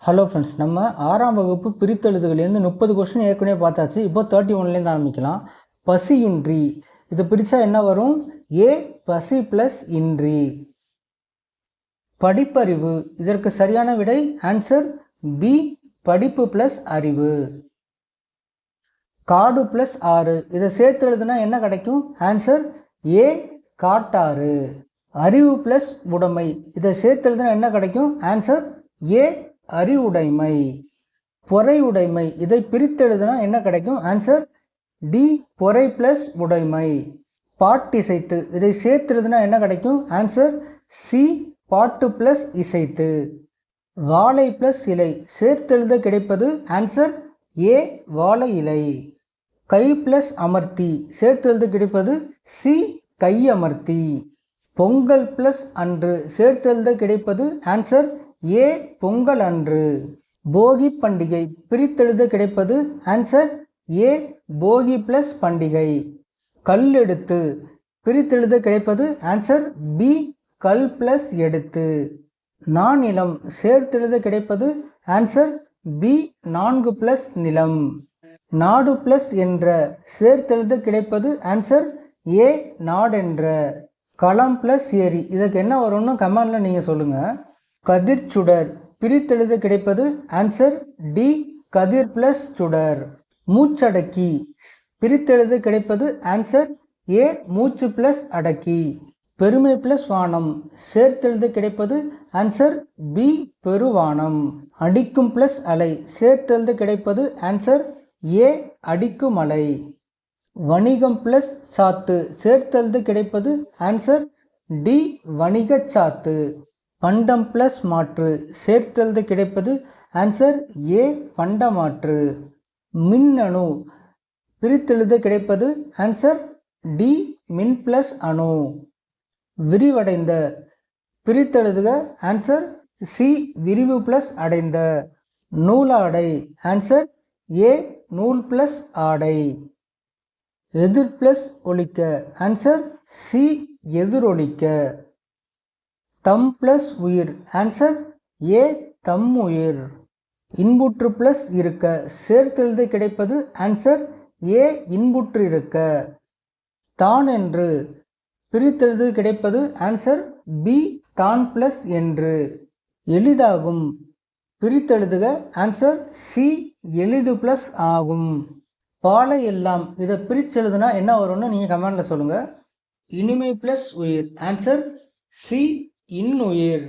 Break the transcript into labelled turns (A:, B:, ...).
A: Hello friends, நம்ம 6ஆம் வகுப்பு பிரித்தெழுதுகள்லேருந்து 30 கொஸ்டின் ஏற்கனவே பார்த்தாச்சு. இப்போ 31லேருந்து ஆரம்பிக்கலாம். பசியின்றி இதை பிரித்தா என்ன வரும்? ஏ பசி ப்ளஸ் இன்றி. படிப்பறிவு இதற்கு சரியான விடை ஆன்சர் பி படிப்பு ப்ளஸ் அறிவு. காடு ப்ளஸ் ஆறு இதை சேர்த்து எழுதுனா என்ன கிடைக்கும்? ஆன்சர் ஏ காட்டாறு. அறிவு ப்ளஸ் உடைமை இதை சேர்த்து எழுதுனா என்ன கிடைக்கும்? ஆன்சர் ஏ அறிவுடைமை. பொறையுடைமை இதை பிரித்தெழுதுனா என்ன கிடைக்கும்? ஆன்சர் டி பொறை பிளஸ் உடைமை. பாட்டிசைத்து இதை சேர்த்து எழுதுனா என்ன கிடைக்கும்? ஆன்சர் சி பாட்டு பிளஸ் இசைத்து. வாழை பிளஸ் இலை சேர்த்தெழுத கிடைப்பது ஆன்சர் ஏ வாழை இலை. கை பிளஸ் அமர்த்தி சேர்த்தெழுத கிடைப்பது சி கையமர்த்தி. பொங்கல் பிளஸ் அன்று சேர்த்தெழுத கிடைப்பது ஆன்சர் ஏ பொங்கல் அன்று. போகி பண்டிகை பிரித்தெழுத கிடைப்பது ஆன்சர் ஏ போகி பிளஸ் பண்டிகை. கல் எடுத்து பிரித்தெழுத கிடைப்பது ஆன்சர் பி கல் பிளஸ் எடுத்து. நானிலம் சேர்த்தெழுத கிடைப்பது ஆன்சர் பி 4 பிளஸ் நிலம். நாடு பிளஸ் என்ற சேர்த்தெழுத கிடைப்பது ஆன்சர் ஏ நாடென்ற. களம் பிளஸ் ஏரி இதுக்கு என்ன வரும்னு கமெண்ட்ல நீங்க சொல்லுங்க. கதிர் சுடர் பிரித்தெழுத கிடைப்பது ஆன்சர் டி கதிர் பிளஸ் சுடர். மூச்சடக்கி பிரித்தெழுத கிடைப்பது ஆன்சர் ஏ மூச்சு பிளஸ் அடக்கி. பெருமை பிளஸ் வானம் சேர்த்தெழுத கிடைப்பது ஆன்சர் பி பெருவானம். அடிக்கும் பிளஸ் அலை சேர்த்தெழுத கிடைப்பது ஆன்சர் ஏ அடிக்கும் அலை. வணிகம் பிளஸ் சாத்து சேர்த்தெழுத கிடைப்பது ஆன்சர் டி வணிக சாத்து. பண்டம் பிளஸ் மாற்று சேர்த்தெழுத கிடைப்பது ஆன்சர் ஏ பண்டமாற்று. மின்னணு பிரித்தெழுத கிடைப்பது ஆன்சர் டி மின் பிளஸ் அணு. விரிவடைந்த பிரித்தெழுதுக ஆன்சர் சி விரிவு பிளஸ் அடைந்த. நூலாடை ஆன்சர் ஏ நூல் பிளஸ் ஆடை. எதிர் பிளஸ் ஒலிக்க ஆன்சர் சி எதிரொலிக்க. தம் பிளஸ் உயிர் ஆன்சர் ஏ தம் உயிர். இன்புற்று பிளஸ் இருக்க சேர்த்தெழுத கிடைப்பது ஆன்சர் ஏ இன்புற்று இருக்க. தான் என்று பிரித்தெழுத கிடைப்பது ஆன்சர் பி தான் பிளஸ் என்று. எளிதாகும் பிரித்தெழுதுக ஆன்சர் சி எளிது பிளஸ் ஆகும். பாலை எல்லாம் இதை பிரிச்செழுதுனா என்ன வரும்னு நீங்கள் கமெண்ட்ல சொல்லுங்க. இனிமை பிளஸ் உயிர் ஆன்சர் சி இன்னுயிர்.